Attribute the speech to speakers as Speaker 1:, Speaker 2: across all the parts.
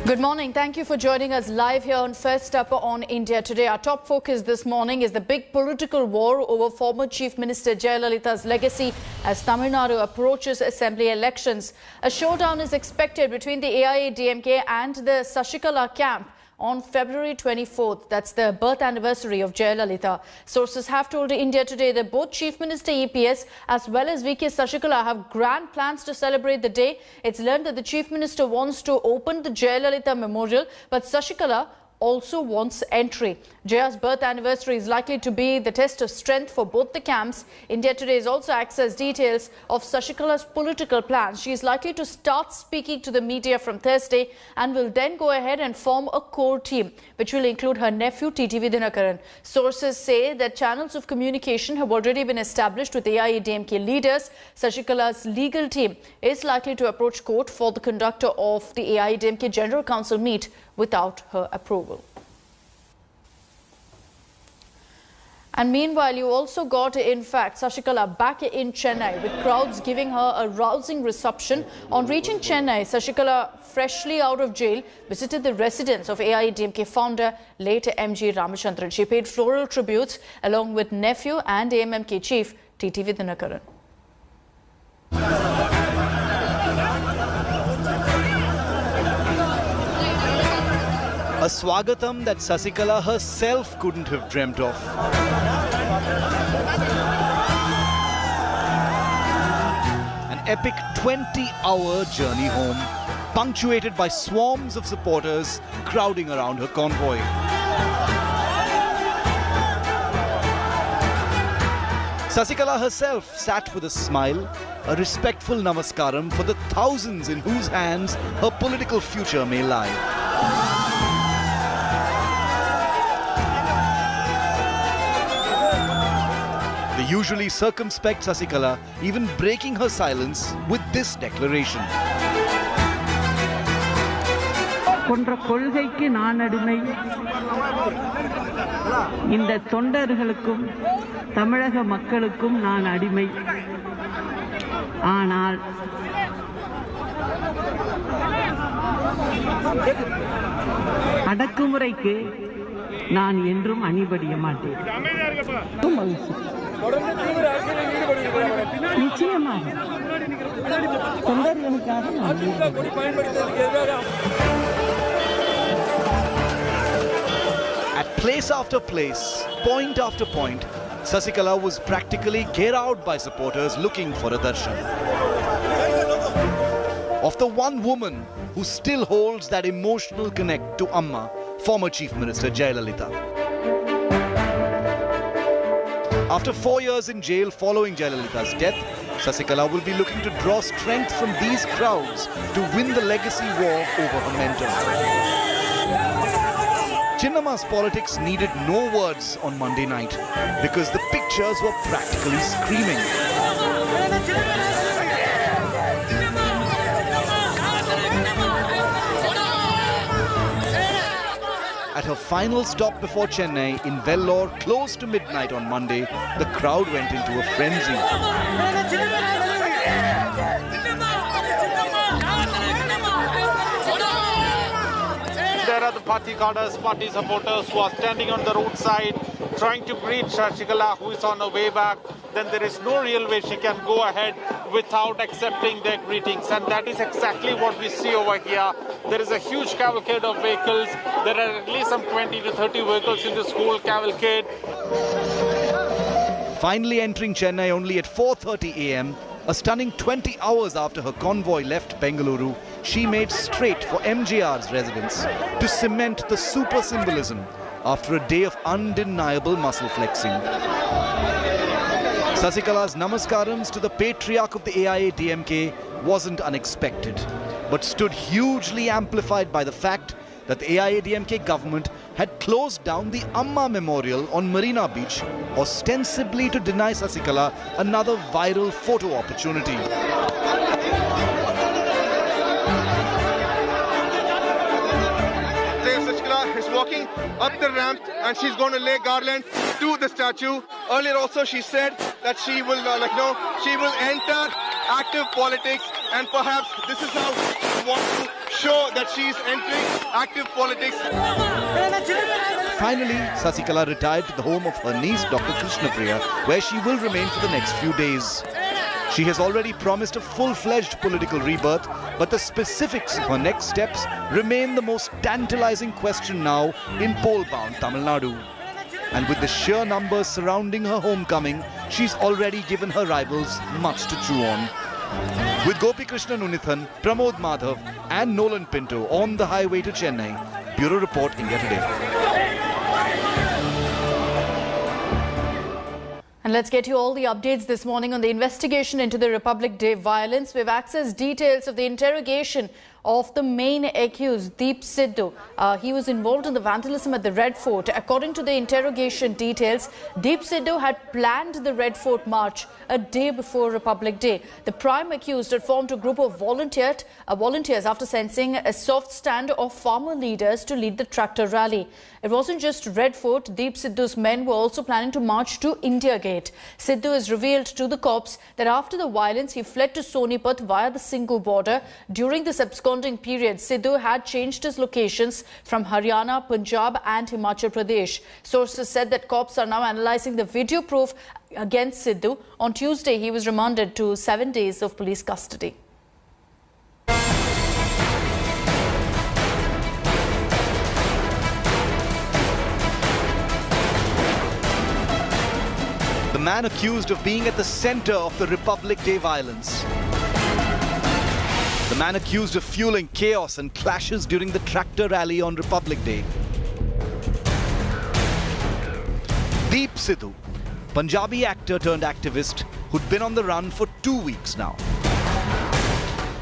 Speaker 1: Good morning. Thank you for joining us live here on First Up on India Today. Our top focus this morning is the big political war over former Chief Minister Jayalalitha's legacy as Tamil Nadu approaches assembly elections. A showdown is expected between the AIADMK and the Sasikala camp on February 24th. That's the birth anniversary of Jayalalitha. Sources have told India Today that both Chief Minister EPS as well as VK Sasikala have grand plans to celebrate the day. It's learned that the Chief Minister wants to open the Jayalalitha Memorial, but Sasikala also wants entry. Jaya's birth anniversary is likely to be the test of strength for both the camps. India Today has also accessed details of Sasikala's political plans. She is likely to start speaking to the media from Thursday and will then go ahead and form a core team, which will include her nephew TTV Dinakaran. Sources say that channels of communication have already been established with AIADMK leaders. Sasikala's legal team is likely to approach court for the conductor of the AIADMK General Council meet without her approval. And meanwhile, you also got, in fact, Sasikala back in Chennai, with crowds giving her a rousing reception. On reaching Chennai, Sasikala, freshly out of jail, visited the residence of AIADMK founder, late MG Ramachandran. She paid floral tributes along with nephew and AMMK chief TTV Dinakaran.
Speaker 2: A swagatam that Sasikala herself couldn't have dreamt of. An epic 20-hour journey home, punctuated by swarms of supporters crowding around her convoy. Sasikala herself sat with a smile, a respectful namaskaram for the thousands in whose hands her political future may lie. The usually circumspect Sasikala even breaking her silence with this declaration.
Speaker 3: கொன்ற கொள்கைக்கு நான் அடிமை. இந்த தொண்டர்களுக்கும் தமிழக மக்களுக்கும் நான் அடிமை. ஆனால் அடக்குமுறைக்கு நான் என்றும் அணிபடிய மாட்டேன். நிச்சயமாக தொண்டர்களுக்காக
Speaker 2: At place after place, point after point, Sasikala was practically geared by supporters looking for a darshan. Of the one woman who still holds that emotional connect to Amma, former Chief Minister Jayalalitha. After 4 years in jail following Jayalalitha's death, Sasikala will be looking to draw strength from these crowds to win the legacy war over her mentor. Chinnamma's politics needed no words on Monday night because the pictures were practically screaming. At her final stop before Chennai in Vellore, close to midnight on Monday, the crowd went into a frenzy.
Speaker 4: There are the party cadres, party supporters who are standing on the roadside trying to greet Sasikala, who is on her way back. Then there is no real way she can go ahead without accepting their greetings. And that is exactly what we see over here. There is a huge cavalcade of vehicles. There are at least some 20 to 30 vehicles in this whole cavalcade.
Speaker 2: Finally entering Chennai only at 4:30 a.m., a stunning 20 hours after her convoy left Bengaluru, she made straight for MJR's residence to cement the super symbolism after a day of undeniable muscle flexing. Sasikala's namaskarams to the patriarch of the AIADMK wasn't unexpected, but stood hugely amplified by the fact that the AIADMK government had closed down the Amma Memorial on Marina Beach, ostensibly to deny Sasikala another viral photo opportunity.
Speaker 5: Sasikala is walking up the ramp and she's going to lay garland to the statue. Earlier also she said that she will, she will enter active politics, and perhaps this is how she wants to show that she's entering active politics.
Speaker 2: Finally, Sasikala retired to the home of her niece, Dr. Krishnapriya, where she will remain for the next few days. She has already promised a full-fledged political rebirth, but the specifics of her next steps remain the most tantalizing question now in poll-bound Tamil Nadu. And with the sheer numbers surrounding her homecoming, she's already given her rivals much to chew on. With Gopi Krishnan Unithan, Pramod Madhav and Nolan Pinto on the highway to Chennai, Bureau Report, India Today.
Speaker 1: And let's get you all the updates this morning on the investigation into the Republic Day violence. We've accessed details of the interrogation of the main accused, Deep Sidhu. He was involved in the vandalism at the Red Fort. According to the interrogation details, Deep Sidhu had planned the Red Fort march a day before Republic Day. The prime accused had formed a group of volunteers after sensing a soft stand of farmer leaders to lead the tractor rally. It wasn't just Red Fort. Deep Sidhu's men were also planning to march to India Gate. Sidhu has revealed to the cops that after the violence, he fled to Sonipat via the Singhu border. During this absconding period, Sidhu had changed his locations from Haryana, Punjab and Himachal Pradesh. Sources said that cops are now analysing the video proof against Sidhu. On Tuesday, he was remanded to 7 days of police custody.
Speaker 2: The man accused of being at the centre of the Republic Day violence. The man accused of fueling chaos and clashes during the tractor rally on Republic Day. Deep Sidhu, Punjabi actor turned activist who'd been on the run for 2 weeks now,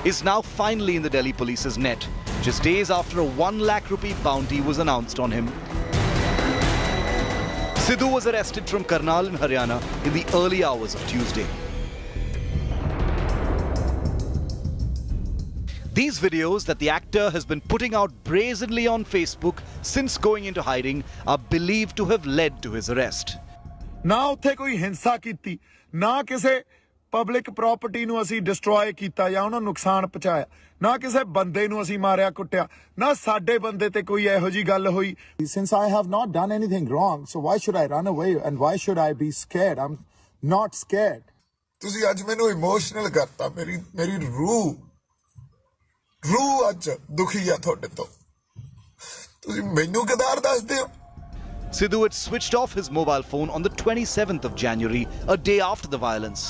Speaker 2: is now finally in the Delhi police's net, just days after a 1 lakh rupee bounty was announced on him. Sidhu was arrested from Karnal in Haryana in the early hours of Tuesday. These videos that the actor has been putting out brazenly on Facebook since going into hiding are believed to have led to his arrest.
Speaker 6: ना उत्थे कोई हिंसा कीती, ना किसे public property नूं असीं destroy कीता या उन्हां नुकसान पहुंचाया, ना किसे बंदे नूं असीं मारिया कुट्टिया, ना साडे बंदे ते कोई इहो जी गल होई. Since I have not done anything wrong, so why should I run away and why should I be scared? I'm not scared.
Speaker 7: ਤੁਸੀਂ ਅੱਜ ਮੈਨੂੰ ਇਮੋਸ਼ਨਲ ਕਰਤਾ, ਮੇਰੀ रूह ਅੱਜ ਦੁਖੀ ਆ ਤੁਹਾਡੇ ਤੋਂ. ਤੁਸੀਂ ਮੈਨੂੰ ਕਿਦਾਰ ਦੱਸਦੇ ਹੋ?
Speaker 2: Sidhu had switched off his mobile phone on the 27th of January, a day after the violence.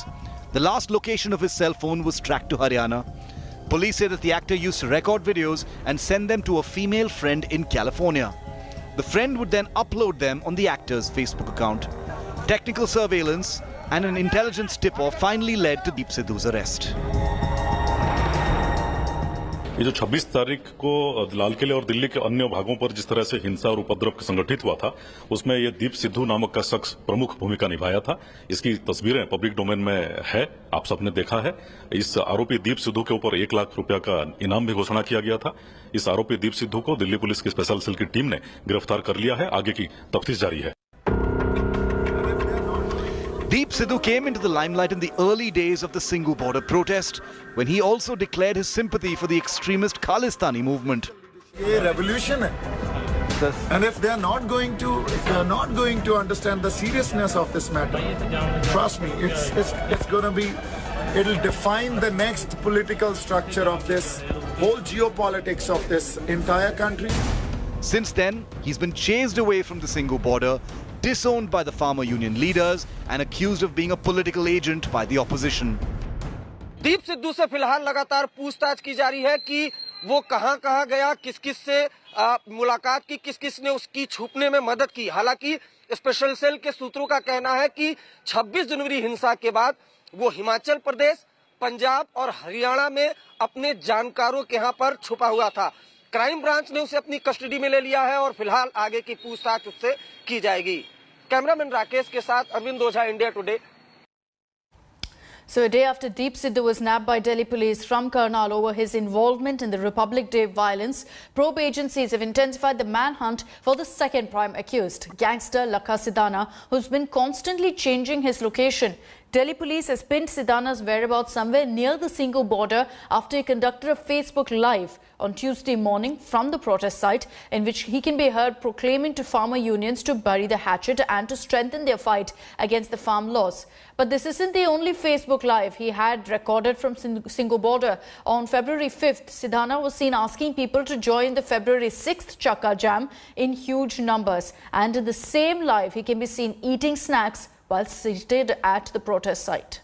Speaker 2: The last location of his cell phone was tracked to Haryana. Police say that the actor used to record videos and send them to a female friend in California. The friend would then upload them on the actor's Facebook account. Technical surveillance and an intelligence tip-off finally led to Deep Sidhu's arrest.
Speaker 8: ये जो 26 तारीख को लाल किले और दिल्ली के अन्य भागों पर जिस तरह से हिंसा और उपद्रव संगठित हुआ था, उसमें ये दीप सिद्धू नामक का शख्स प्रमुख भूमिका निभाया था. इसकी तस्वीरें पब्लिक डोमेन में है, आप सबने देखा है. इस आरोपी दीप सिद्धू के ऊपर 1 लाख रुपया का इनाम भी घोषणा किया गया था. इस आरोपी दीप सिद्धू को दिल्ली पुलिस की स्पेशल सेल की टीम ने गिरफ्तार कर लिया है. आगे की तफ्तीश जारी है.
Speaker 2: Deep Sidhu came into the limelight in the early days of the Singhu border protest, when he also declared his sympathy for the extremist Khalistani movement.
Speaker 6: ये revolution है. And if they are not going to understand the seriousness of this matter, trust me, it's going to be, it'll define the next political structure of this whole geopolitics of this entire country.
Speaker 2: Since then, he's been chased away from the Singhu border, disowned by the farmer union leaders and accused of being a political agent by the opposition.
Speaker 9: Deep Sidhu से फिलहाल लगातार पूछताछ की जा रही है कि वो कहां गया, किस-किस से मुलाकात की, किस-किस ने उसकी छुपने में मदद की. हालांकि स्पेशल सेल के सूत्रों का कहना है कि 26 जनवरी हिंसा के बाद वो हिमाचल प्रदेश, पंजाब और हरियाणा में अपने जानकारों के यहाँ पर छुपा हुआ था. क्राइम ब्रांच ने उसे अपनी कस्टडी में ले लिया है और फिलहाल आगे की पूछताछ उससे की जाएगी. कैमरामैन राकेश के साथ Arvind Ojha, India Today.
Speaker 1: So a day after Deep Sidhu was nabbed by Delhi police from Karnal over his involvement in the Republic Day violence, probe agencies have intensified the manhunt for the second prime accused, gangster Sidhana, who's been constantly changing his location. Delhi police has pinned Sidhana's whereabouts somewhere near the Singhu border after he conducted a Facebook Live on Tuesday morning from the protest site, in which he can be heard proclaiming to farmer unions to bury the hatchet and to strengthen their fight against the farm laws. But this isn't the only Facebook Live he had recorded from Singhu border. On February 5th, Sidhana was seen asking people to join the February 6th Chakka Jam in huge numbers. And in the same live, he can be seen eating snacks while seated at the protest site.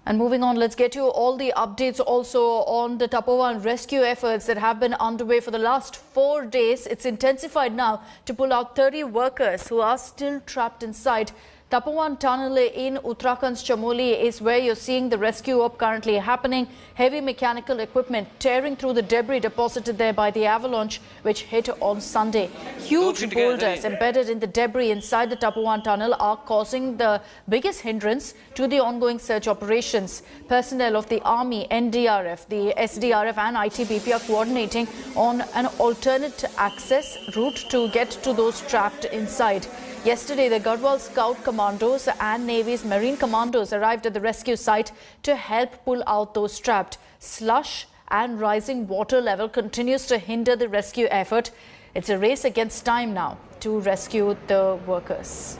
Speaker 1: And moving on, let's get you all the updates also on the Tapovan rescue efforts that have been underway for the last 4 days. It's intensified now to pull out 30 workers who are still trapped inside. Tapovan tunnel in Uttarakhand's Chamoli is where you're seeing the rescue up currently happening. Heavy mechanical equipment tearing through the debris deposited there by the avalanche which hit on Sunday. Huge boulders embedded in the debris inside the Tapovan tunnel are causing the biggest hindrance to the ongoing search operations. Personnel of the Army, NDRF, the SDRF and ITBP are coordinating on an alternate access route to get to those trapped inside. Yesterday, the Garhwal Scout Commandos and Navy's Marine Commandos arrived at the rescue site to help pull out those trapped. Slush and rising water level continues to hinder the rescue effort. It's a race against time now to rescue the workers.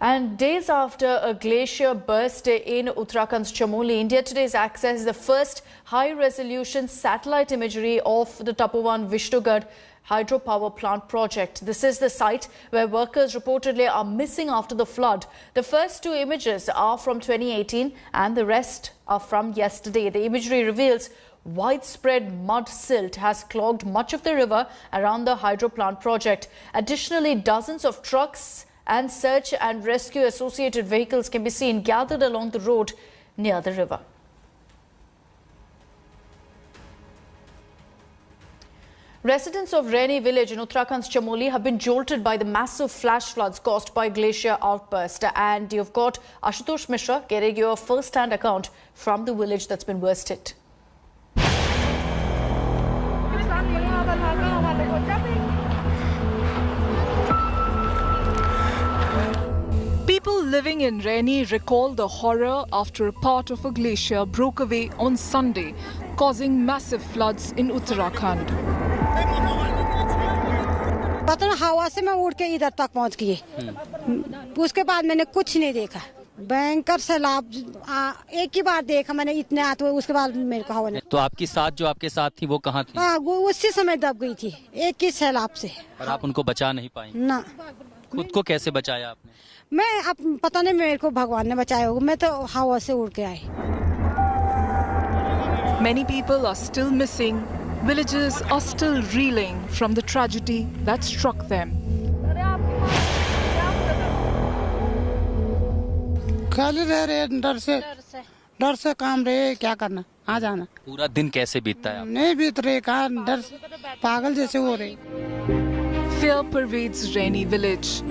Speaker 1: And days after a glacier burst in Uttarakhand's Chamoli, India Today's accessed the first high-resolution satellite imagery of the Tapovan Vishnugad hydropower plant project. This is the site where workers reportedly are missing after the flood. The first 2 images are from 2018 and the rest are from yesterday. The imagery reveals widespread mud silt has clogged much of the river around the hydro plant project. Additionally, dozens of trucks and search and rescue associated vehicles can be seen gathered along the road near the river. Residents of Raini village in Uttarakhand's Chamoli have been jolted by the massive flash floods caused by glacier outburst. And you've got Ashutosh Mishra getting your first-hand account from the village that's been worst hit.
Speaker 10: People living in Raini recall the horror after a part of a glacier broke away on Sunday, causing massive floods in Uttarakhand.
Speaker 11: पता ना हवा से मैं उड़ के इधर तक पहुंच गई उसके बाद मैंने कुछ नहीं देखा भयंकर सैलाब एक ही बार देखा मैंने इतने आते हुए उसके बाद मेरे को हवा नहीं
Speaker 12: तो आपकी साथ जो आपके साथ थी वो कहाँ थी
Speaker 11: वो उसी समय दब गई थी एक ही सैलाब से
Speaker 12: और आप उनको बचा नहीं पाई
Speaker 11: ना
Speaker 12: खुद को कैसे बचाया आपने
Speaker 11: मैं अब पता नहीं मेरे को भगवान ने बचाया होगा मैं तो हवा से उड़ के आई
Speaker 10: Many people are still missing. Villagers are still reeling from the tragedy that struck them.
Speaker 11: खाली रह रहे डर से काम रहे क्या करना आ जाना
Speaker 12: पूरा दिन कैसे बीतता है
Speaker 11: नहीं बीत रहे कहाँ डर पागल जैसे हो रहे
Speaker 10: Fear pervades Raini village.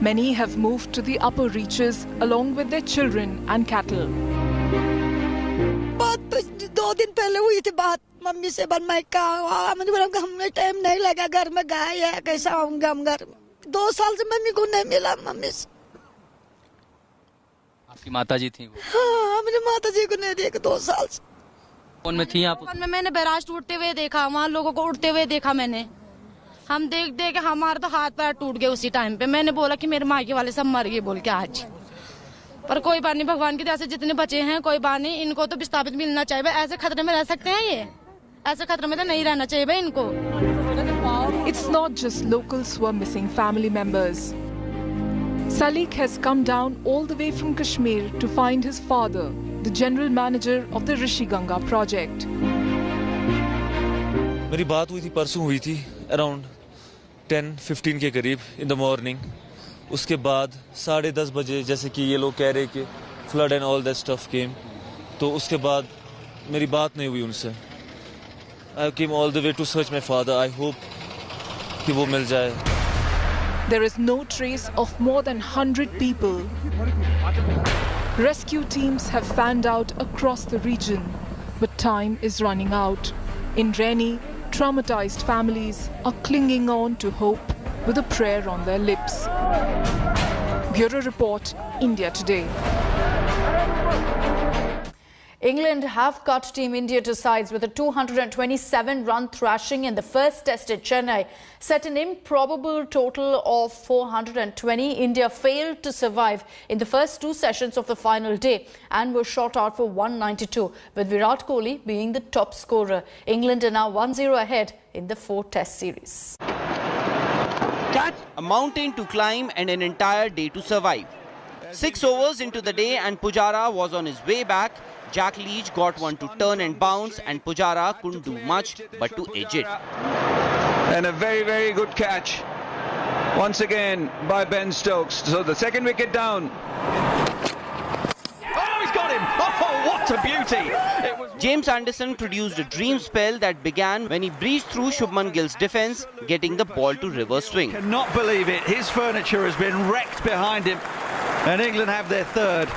Speaker 10: Many have moved to the upper reaches along with their children and cattle.
Speaker 11: बात तो 2 दिन पहले हुई थी बात मम्मी से बन मैं कहा मुझे बोला हमें टाइम नहीं लगा घर में गाय है कैसा आऊंगा हम घर 2 साल से मम्मी को नहीं मिला मम्मी से
Speaker 12: आपकी माताजी थी वो
Speaker 11: हाँ मुझे माताजी को नहीं देखा 2 साल से
Speaker 12: कौन में थी आप
Speaker 13: मैंने बैराज टूटते हुए देखा वहाँ लोगों को उड़ते हुए देखा मैंने हम देख देख हमारे तो हाथ पैर टूट गए उसी टाइम पे मैंने बोला कि मेरे मायके वाले सब मर गए बोल के आज पर कोई बात नहीं भगवान की दया से जितने बचे हैं कोई बात नहीं इनको तो विस्थापित मिलना चाहिए ऐसे खतरे में रह सकते हैं ये ऐसे खतरे में तो नहीं रहना चाहिए भाई इनको
Speaker 10: It's not just locals who are missing family members. Salik has come down all the way from Kashmir to find his father, the general manager of the Rishi Ganga project.
Speaker 14: मेरी बात हुई थी परसों हुई थी अराउंड 10-15 के करीब in the morning उसके बाद 10:30 बजे जैसे कि ये लोग कह रहे कि flood and all that stuff came तो उसके बाद मेरी बात नहीं हुई उनसे I came all the way to search my father I hope कि वो मिल जाए
Speaker 10: There is no trace of more than 100 people. Rescue teams have fanned out across the region, but time is running out. In rainy, traumatized families are clinging on to hope with a prayer on their lips. Bureau Report, India Today.
Speaker 1: England have cut Team India to sides with a 227-run thrashing in the first test at Chennai. Set an improbable total of 420, India failed to survive in the first two sessions of the final day and were shot out for 192, with Virat Kohli being the top scorer. England are now 1-0 ahead in the 4-test series.
Speaker 15: A mountain to climb and an entire day to survive. 6 overs into the day and Pujara was on his way back. Jack Leach got one to turn and bounce and Pujara couldn't do much but to edge it.
Speaker 16: And a very, very good catch once again by Ben Stokes. So the second wicket down.
Speaker 15: Oh, he's got him! Oh, what a beauty! James Anderson produced a dream spell that began when he breezed through Shubman Gill's defence, getting the ball to reverse swing.
Speaker 16: Cannot believe it. His furniture has been wrecked behind him. And England have their third.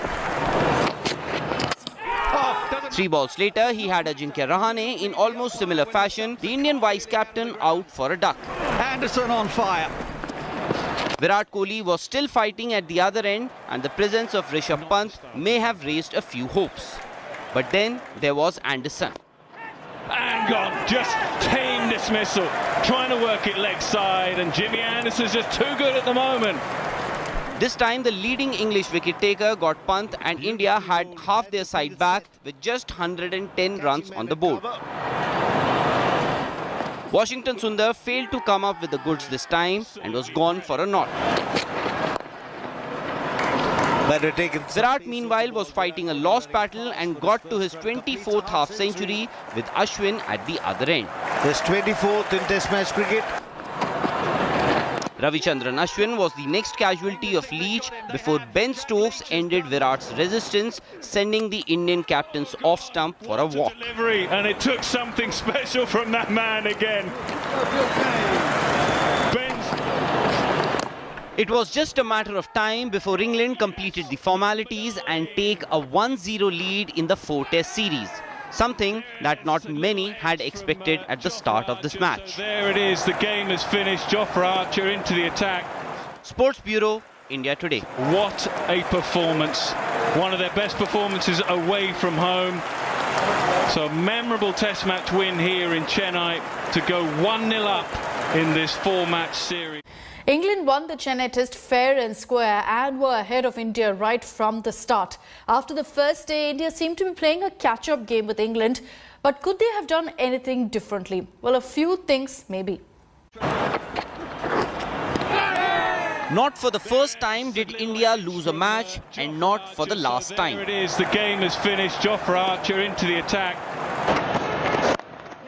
Speaker 15: 3 balls later, he had Ajinkya Rahane in almost similar fashion, the Indian vice-captain out for a duck.
Speaker 16: Anderson on fire.
Speaker 15: Virat Kohli was still fighting at the other end and the presence of Rishabh Pant may have raised a few hopes. But then there was Anderson.
Speaker 17: And gone, just tame dismissal, trying to work it leg side, and Jimmy Anderson's just too good at the moment.
Speaker 15: This time the leading English wicket taker got Pant and India had half their side back with just 110 runs on the board. Washington Sundar failed to come up with the goods this time and was gone for a knot. Virat meanwhile was fighting a lost battle and got to his 24th half century with Ashwin at the other end.
Speaker 16: His 24th in Test match cricket.
Speaker 15: Ravichandran Ashwin was the next casualty of Leach before Ben Stokes ended Virat's resistance, sending the Indian captains off stump for a walk.
Speaker 17: Delivery, and it took something special from that man again.
Speaker 15: It was just a matter of time before England completed the formalities and take a 1-0 lead in the 4-test series. Something that not many had expected at the start of this match.
Speaker 17: There it is, the game is finished. Jofra Archer into the attack.
Speaker 15: Sports Bureau, India Today.
Speaker 17: What a performance. One of their best performances away from home. So a memorable test match win here in Chennai to go 1-0 up in this 4-match series.
Speaker 1: England won the Chennai Test fair and square and were ahead of India right from the start. After the first day, India seemed to be playing a catch-up game with England. But could they have done anything differently? Well, a few things maybe.
Speaker 15: Not for the first time did India lose a match, and not for the last time.
Speaker 17: There it is, the game is finished. Jofra Archer into the attack.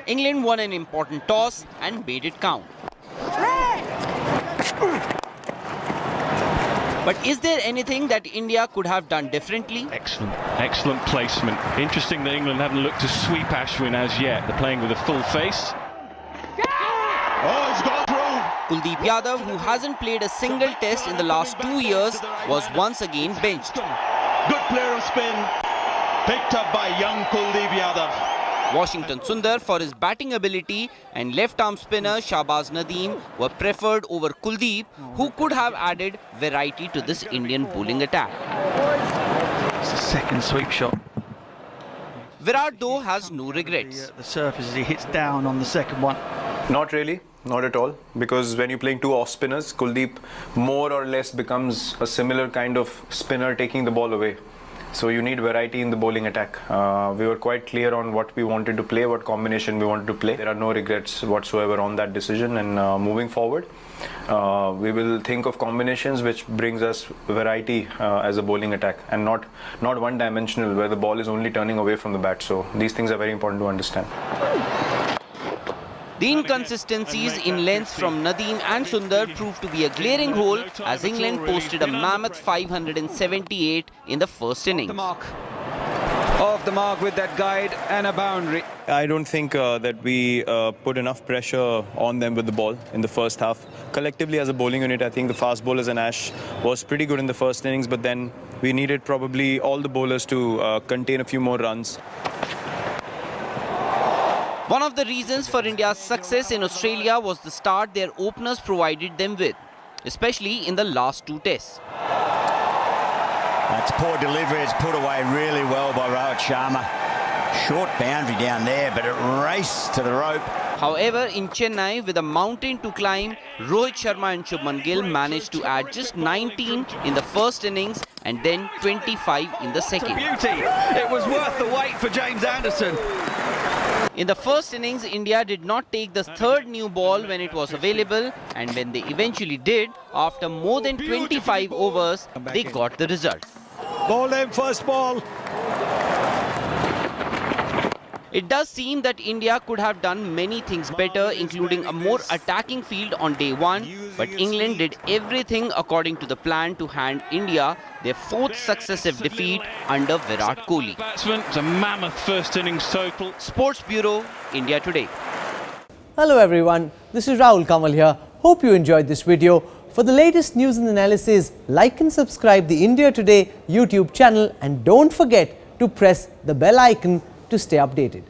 Speaker 15: England won an important toss and made it count. But is there anything that India could have done differently?
Speaker 17: Excellent placement. Interesting that England haven't looked to sweep Ashwin as yet. They're playing with a full face.
Speaker 16: Oh, it's gone through.
Speaker 15: Kuldeep Yadav, who hasn't played a single test in the last 2 years, was once again benched.
Speaker 16: Good player of spin, picked up by young Kuldeep Yadav.
Speaker 15: Washington Sundar for his batting ability and left-arm spinner Shahbaz Nadeem were preferred over Kuldeep, who could have added variety to this Indian bowling attack.
Speaker 16: It's the second sweep shot.
Speaker 15: Virat though has no regrets.
Speaker 16: The surface he hits down on the second one.
Speaker 18: Not really, not at all, because when you're playing two off spinners, Kuldeep more or less becomes a similar kind of spinner taking the ball away. So you need variety in the bowling attack. We were quite clear on what we wanted to play, what combination we wanted to play. There are no regrets whatsoever on that decision, and moving forward, we will think of combinations which brings us variety as a bowling attack, and not one-dimensional where the ball is only turning away from the bat. So these things are very important to understand.
Speaker 15: The inconsistencies in length from Nadeem and Sundar proved to be a glaring hole as England posted a mammoth 578 in the first innings.
Speaker 16: Off the mark with that guide and a boundary.
Speaker 18: I don't think that we put enough pressure on them with the ball in the first half. Collectively as a bowling unit, I think the fast bowlers and Ash was pretty good in the first innings, but then we needed probably all the bowlers to contain a few more runs.
Speaker 15: One of the reasons for India's success in Australia was the start their openers provided them with, especially in the last two tests.
Speaker 19: That's poor delivery. It's put away really well by Rohit Sharma. Short boundary down there, but it raced to the rope.
Speaker 15: However, in Chennai, with a mountain to climb, Rohit Sharma and Shubman Gill managed to add just 19 in the first innings and then 25 in the second.
Speaker 19: Beauty. It was worth the wait for James Anderson.
Speaker 15: In the first innings, India did not take the third new ball when it was available, and when they eventually did, after more than 25 overs, they got the result.
Speaker 19: Ball in first ball.
Speaker 15: It does seem that India could have done many things better, including a more attacking field on day one, but England did everything according to the plan to hand India their fourth successive defeat under Virat Kohli.
Speaker 17: Batsman, it's a mammoth first innings total.
Speaker 15: Sports Bureau, India Today.
Speaker 20: Hello everyone, this is Rahul Kamal here. Hope you enjoyed this video. For the latest news and analysis, like and subscribe the India Today YouTube channel, and don't forget to press the bell icon to stay updated.